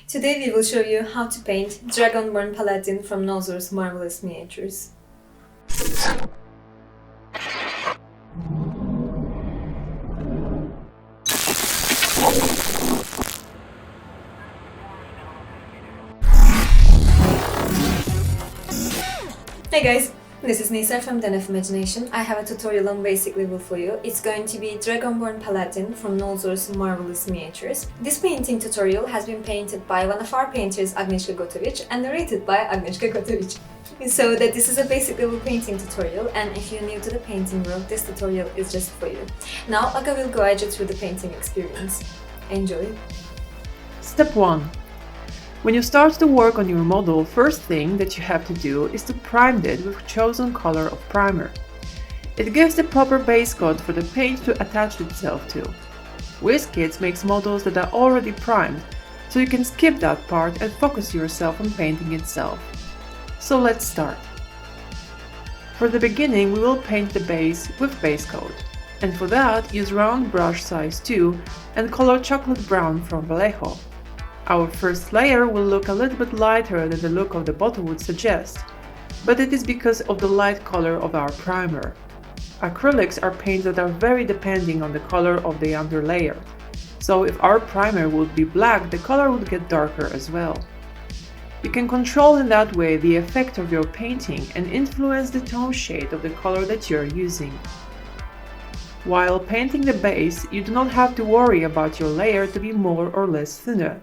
Today we will show you how to paint Dragonborn Paladin from Nolzur'S marvelous miniatures. Hey guys, this is Nisa from Den of Imagination. I have a tutorial on basic level for you. It's going to be Dragonborn Paladin from Nolzur'S marvelous miniatures. This painting tutorial has been painted by one of our painters, Agnieszka Gotovic, and narrated by Agnieszka Gotovic. So that this is a basic level painting tutorial, and if you're new to the painting world, this tutorial is just for you. Now Aga will guide you through the painting experience. Enjoy! Step 1. When you start to work on your model, first thing that you have to do is to prime it with chosen color of primer. It gives the proper base coat for the paint to attach itself to. Wizkids makes models that are already primed, so you can skip that part and focus yourself on painting itself. So let's start. For the beginning, we will paint the base with base coat, and for that use round brush size 2 and color chocolate brown from Vallejo. Our first layer will look a little bit lighter than the look of the bottle would suggest, but it is because of the light color of our primer. Acrylics are paints that are very depending on the color of the underlayer, so if our primer would be black, the color would get darker as well. You can control in that way the effect of your painting and influence the tone shade of the color that you are using. While painting the base, you do not have to worry about your layer to be more or less thinner,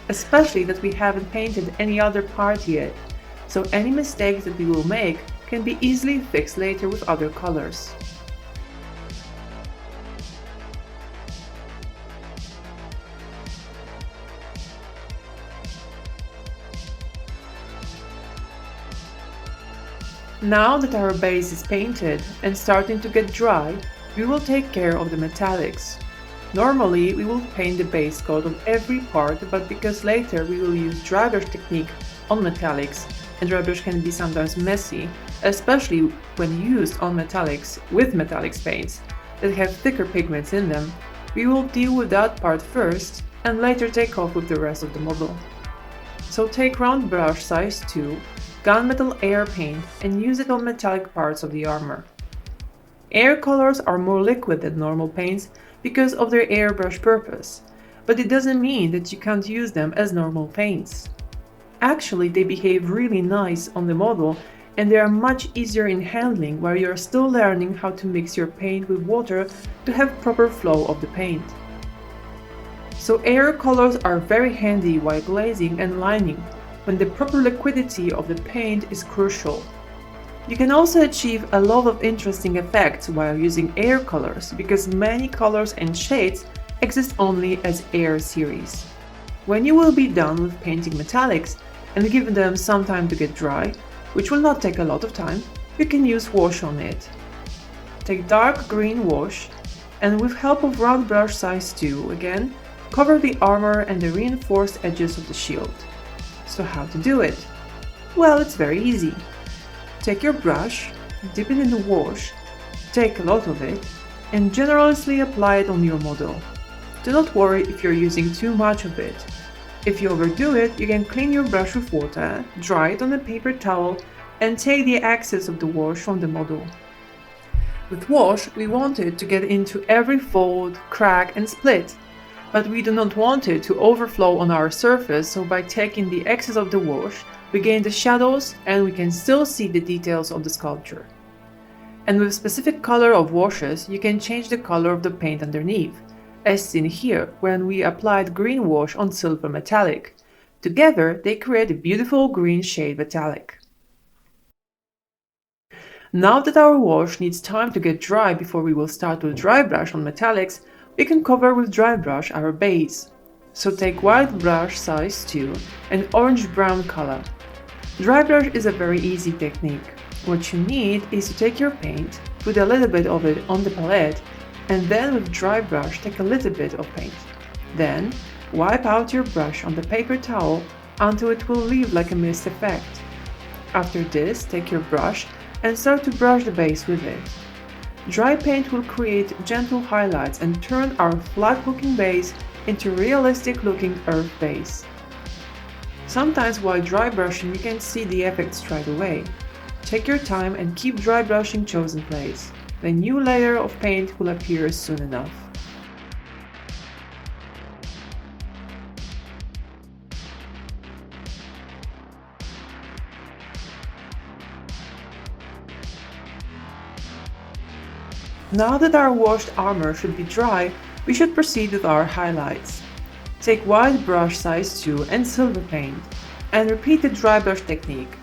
especially that we haven't painted any other part yet, so any mistakes that we will make can be easily fixed later with other colors. Now that our base is painted and starting to get dry, we will take care of the metallics. Normally, we will paint the base coat on every part, but because later we will use dry brush technique on metallics, and dry brush can be sometimes messy, especially when used on metallics with metallics paints that have thicker pigments in them, we will deal with that part first and later take off with the rest of the model. So take round brush size 2, gunmetal air paint, and use it on metallic parts of the armor. Air colors are more liquid than normal paints because of their airbrush purpose, but it doesn't mean that you can't use them as normal paints. Actually, they behave really nice on the model and they are much easier in handling while you're still learning how to mix your paint with water to have proper flow of the paint. So air colors are very handy while glazing and lining, when the proper liquidity of the paint is crucial. You can also achieve a lot of interesting effects while using air colors because many colors and shades exist only as air series. When you will be done with painting metallics and give them some time to get dry, which will not take a lot of time, you can use wash on it. Take dark green wash and with help of round brush size 2 again, cover the armor and the reinforced edges of the shield. So how to do it? Well, it's very easy. Take your brush, dip it in the wash, take a lot of it, and generously apply it on your model. Do not worry if you're using too much of it. If you overdo it, you can clean your brush with water, dry it on a paper towel, and take the excess of the wash from the model. With wash, we want it to get into every fold, crack, and split, but we do not want it to overflow on our surface, so by taking the excess of the wash, we gain the shadows and we can still see the details of the sculpture. And with specific color of washes, you can change the color of the paint underneath, as seen here when we applied green wash on silver metallic. Together, they create a beautiful green shade metallic. Now that our wash needs time to get dry before we will start with dry brush on metallics, we can cover with dry brush our base. So take white brush size 2 and orange-brown color. Dry brush is a very easy technique. What you need is to take your paint, put a little bit of it on the palette, and then with dry brush take a little bit of paint. Then wipe out your brush on the paper towel until it will leave like a mist effect. After this, take your brush and start to brush the base with it. Dry paint will create gentle highlights and turn our flat-looking base into realistic-looking earth base. Sometimes while dry brushing you can see the effects right away. Take your time and keep dry brushing chosen place. The new layer of paint will appear soon enough. Now that our washed armor should be dry, we should proceed with our highlights. Take wide brush size 2 and silver paint, and repeat the dry brush technique.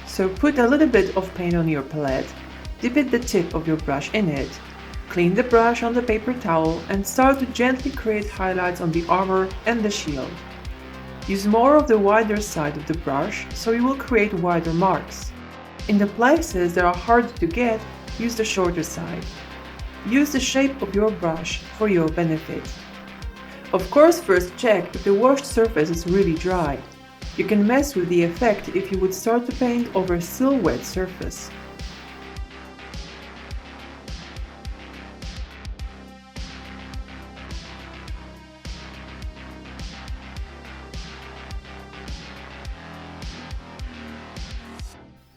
So put a little bit of paint on your palette, dip the tip of your brush in it, clean the brush on the paper towel and start to gently create highlights on the armor and the shield. Use more of the wider side of the brush so you will create wider marks. In the places that are hard to get, use the shorter side. Use the shape of your brush for your benefit. Of course, first check if the washed surface is really dry. You can mess with the effect if you would start to paint over a still wet surface.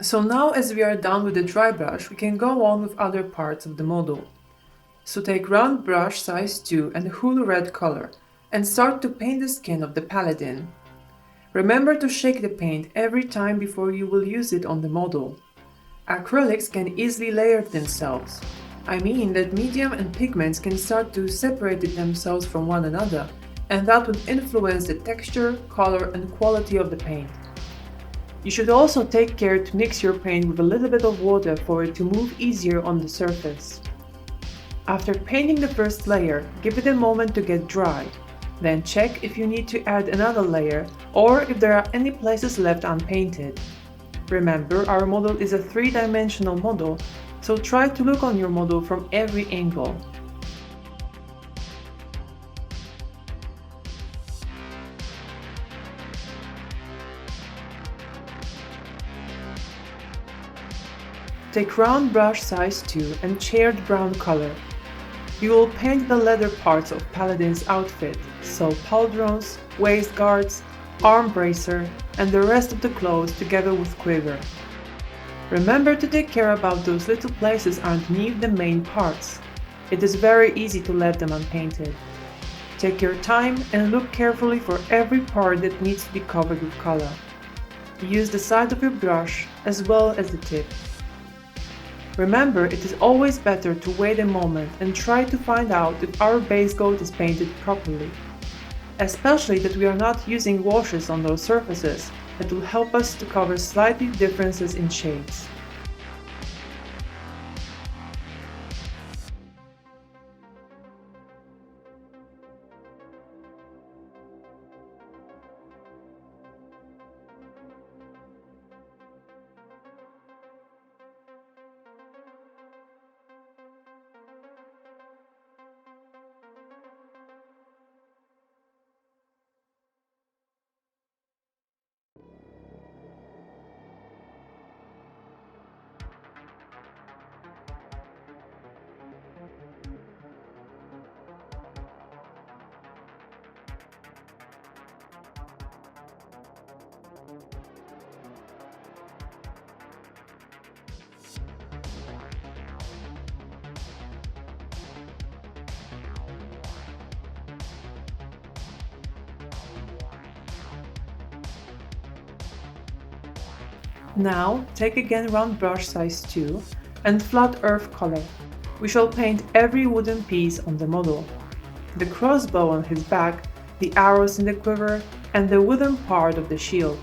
So now as we are done with the dry brush, we can go on with other parts of the model. So take round brush size 2 and hula red color and start to paint the skin of the Paladin. Remember to shake the paint every time before you will use it on the model. Acrylics can easily layer themselves. I mean that medium and pigments can start to separate themselves from one another, and that would influence the texture, color and quality of the paint. You should also take care to mix your paint with a little bit of water for it to move easier on the surface. After painting the first layer, give it a moment to get dry. Then check if you need to add another layer or if there are any places left unpainted. Remember, our model is a 3-dimensional model, so try to look on your model from every angle. Take round brush size 2 and charred brown color. You will paint the leather parts of Paladin's outfit, so pauldrons, waist guards, arm bracer, and the rest of the clothes together with quiver. Remember to take care about those little places underneath the main parts. It is very easy to let them unpainted. Take your time and look carefully for every part that needs to be covered with color. Use the side of your brush as well as the tip. Remember, it is always better to wait a moment and try to find out if our base coat is painted properly. Especially that we are not using washes on those surfaces that will help us to cover slightly differences in shades. Now, take again round brush size 2 and flat earth color. We shall paint every wooden piece on the model. The crossbow on his back, the arrows in the quiver, and the wooden part of the shield.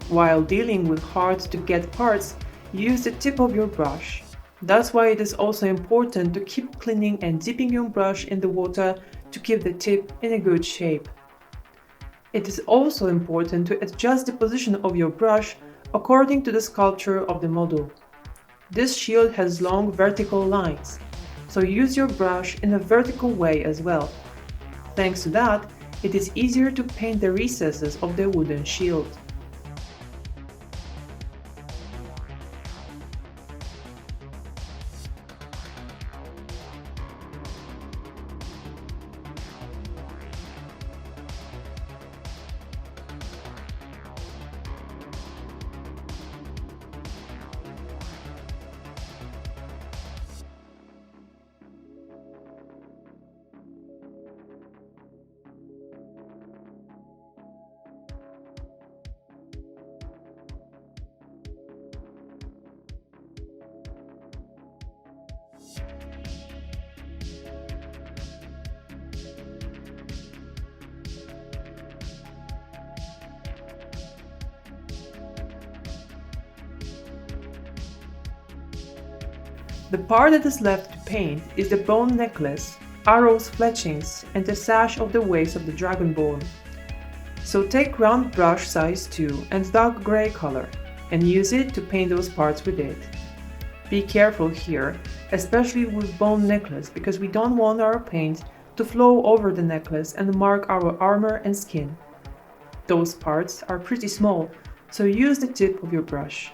While dealing with hard to get parts, use the tip of your brush. That's why it is also important to keep cleaning and dipping your brush in the water to keep the tip in a good shape. It is also important to adjust the position of your brush according to the sculpture of the model. This shield has long vertical lines, so use your brush in a vertical way as well. Thanks to that, it is easier to paint the recesses of the wooden shield. The part that is left to paint is the bone necklace, arrows fletchings, and the sash of the waist of the Dragonborn. So take round brush size 2 and dark grey color, and use it to paint those parts with it. Be careful here, especially with bone necklace, because we don't want our paint to flow over the necklace and mark our armor and skin. Those parts are pretty small, so use the tip of your brush.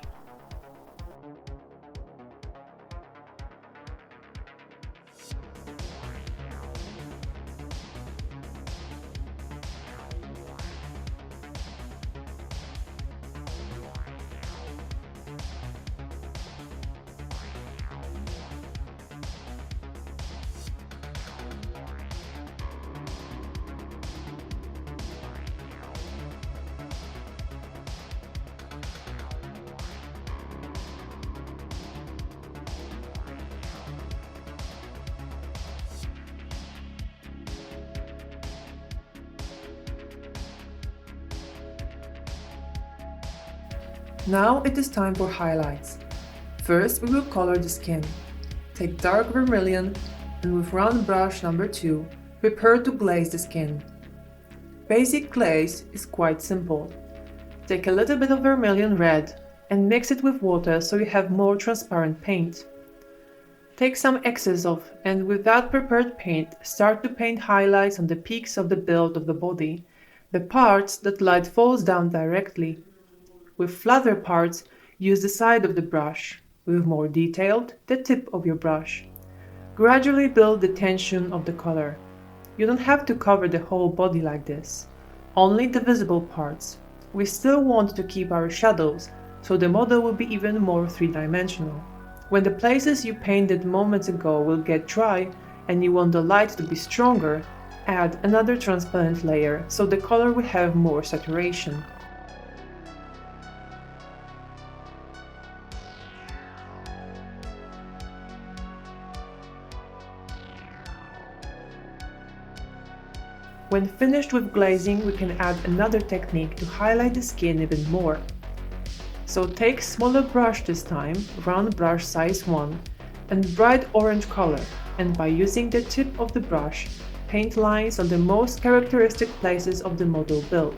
Now it is time for highlights. First we will color the skin. Take dark vermilion and with round brush number 2, prepare to glaze the skin. Basic glaze is quite simple. Take a little bit of vermilion red and mix it with water so you have more transparent paint. Take some excess off and with that prepared paint start to paint highlights on the peaks of the build of the body, the parts that light falls down directly. With flatter parts, use the side of the brush. With more detailed, the tip of your brush. Gradually build the tension of the color. You don't have to cover the whole body like this. Only the visible parts. We still want to keep our shadows, so the model will be even more three-dimensional. When the places you painted moments ago will get dry and you want the light to be stronger, add another transparent layer so the color will have more saturation. When finished with glazing, we can add another technique to highlight the skin even more. So take smaller brush this time, round brush size 1, and bright orange color, and by using the tip of the brush, paint lines on the most characteristic places of the model build.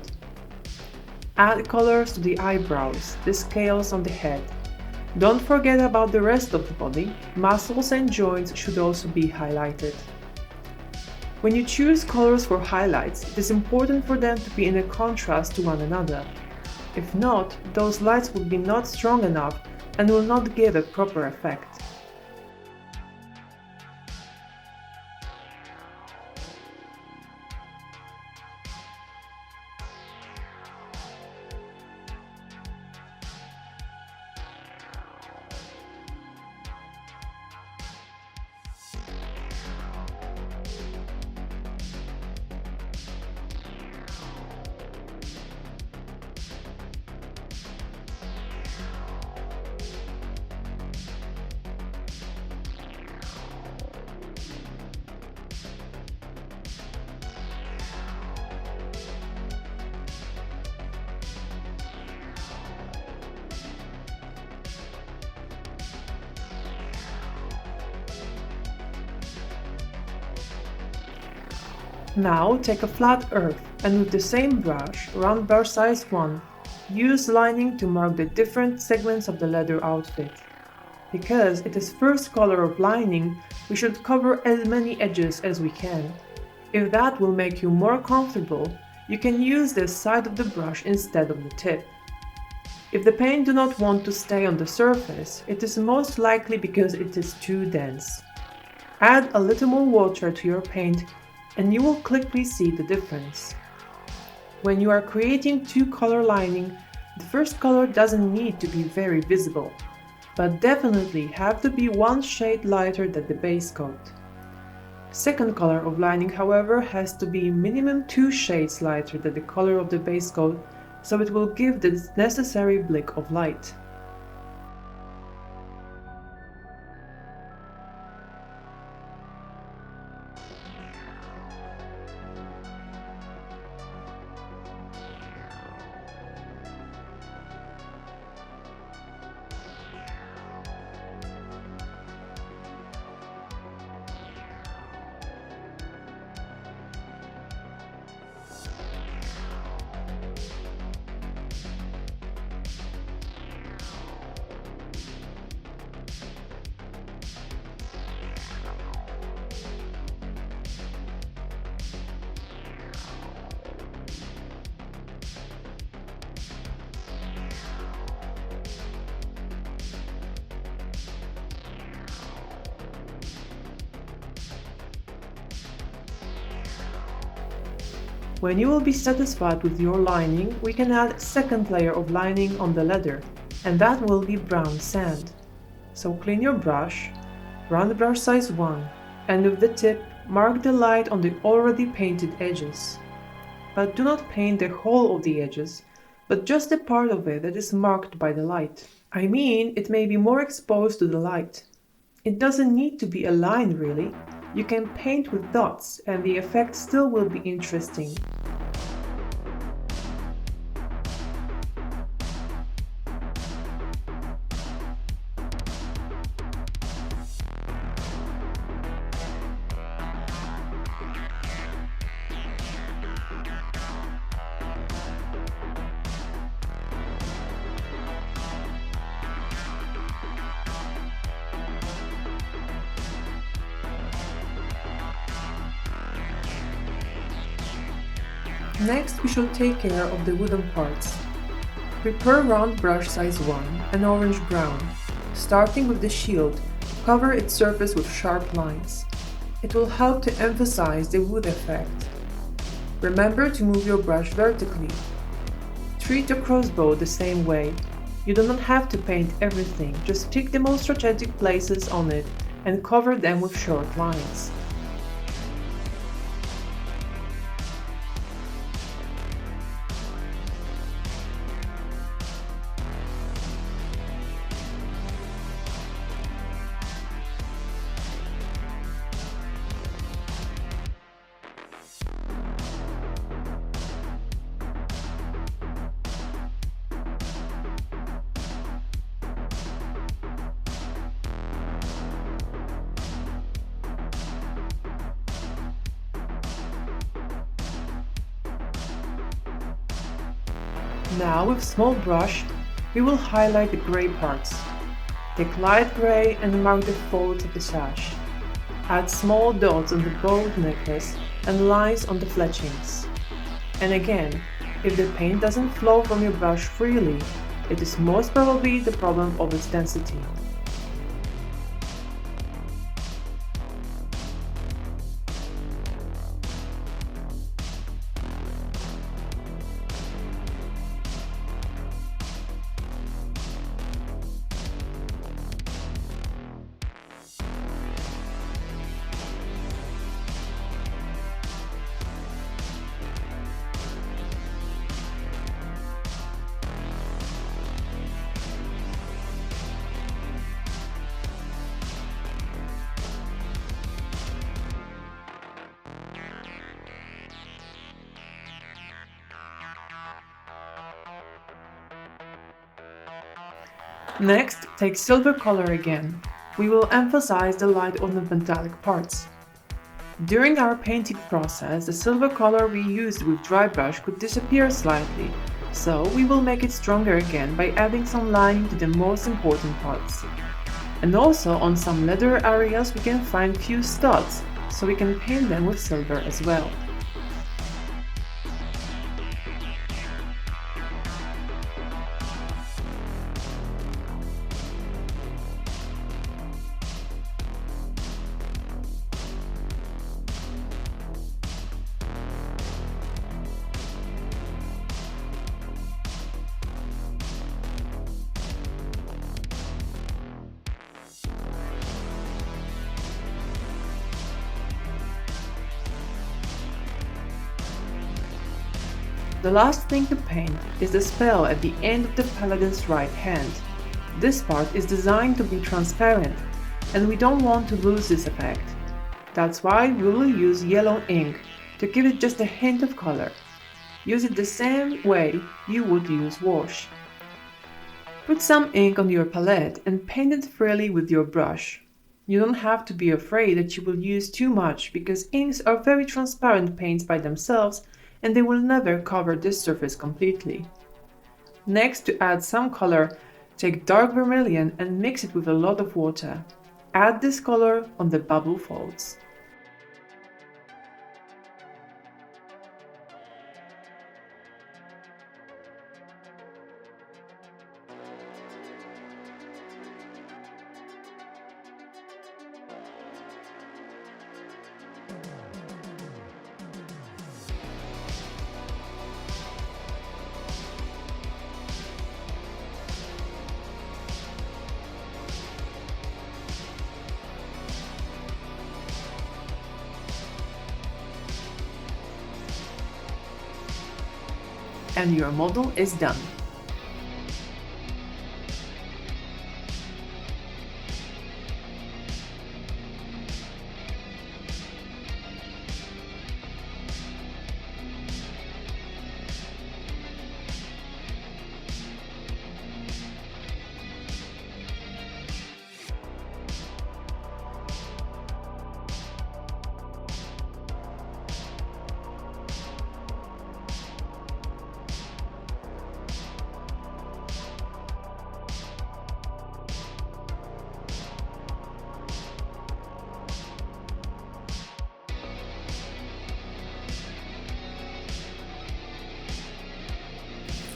Add colors to the eyebrows, the scales on the head. Don't forget about the rest of the body, muscles and joints should also be highlighted. When you choose colors for highlights, it is important for them to be in a contrast to one another. If not, those lights will be not strong enough and will not give a proper effect. Now take a flat earth and with the same brush, round brush size 1, use lining to mark the different segments of the leather outfit. Because it is first color of lining, we should cover as many edges as we can. If that will make you more comfortable, you can use the side of the brush instead of the tip. If the paint do not want to stay on the surface, it is most likely because it is too dense. Add a little more water to your paint and you will quickly see the difference. When you are creating two-color lining, the first color doesn't need to be very visible, but definitely have to be one shade lighter than the base coat. Second color of lining, however, has to be minimum 2 shades lighter than the color of the base coat, so it will give the necessary blick of light. When you will be satisfied with your lining, we can add a second layer of lining on the leather, and that will be brown sand. So clean your brush, run the brush size 1, and with the tip, mark the light on the already painted edges. But do not paint the whole of the edges, but just the part of it that is marked by the light. I mean, it may be more exposed to the light. It doesn't need to be a line really. You can paint with dots and the effect still will be interesting. Next, we shall take care of the wooden parts. Prepare round brush size 1 and orange brown. Starting with the shield, cover its surface with sharp lines. It will help to emphasize the wood effect. Remember to move your brush vertically. Treat your crossbow the same way. You do not have to paint everything, just pick the most strategic places on it and cover them with short lines. Now with small brush, we will highlight the grey parts. Take light grey and mark the folds of the sash. Add small dots on the gold necklace and lines on the fletchings. And again, if the paint doesn't flow from your brush freely, it is most probably the problem of its density. Next, take silver color again. We will emphasize the light on the metallic parts. During our painting process, the silver color we used with dry brush could disappear slightly, so we will make it stronger again by adding some lining to the most important parts. And also on some leather areas we can find few studs, so we can paint them with silver as well. The last thing to paint is the spell at the end of the Paladin's right hand. This part is designed to be transparent, and we don't want to lose this effect. That's why we will use yellow ink to give it just a hint of color. Use it the same way you would use wash. Put some ink on your palette and paint it freely with your brush. You don't have to be afraid that you will use too much because inks are very transparent paints by themselves and they will never cover this surface completely. Next, to add some color, take dark vermilion and mix it with a lot of water. Add this color on the bubble folds. and your model is done.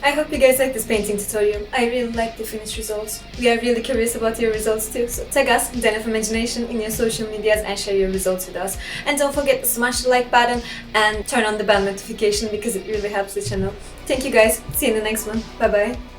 I hope you guys like this painting tutorial. I really like the finished results. We are really curious about your results too, so tag us, Den of Imagination, in your social medias and share your results with us. And don't forget to smash the like button and turn on the bell notification because it really helps the channel. Thank you guys, see you in the next one, bye bye.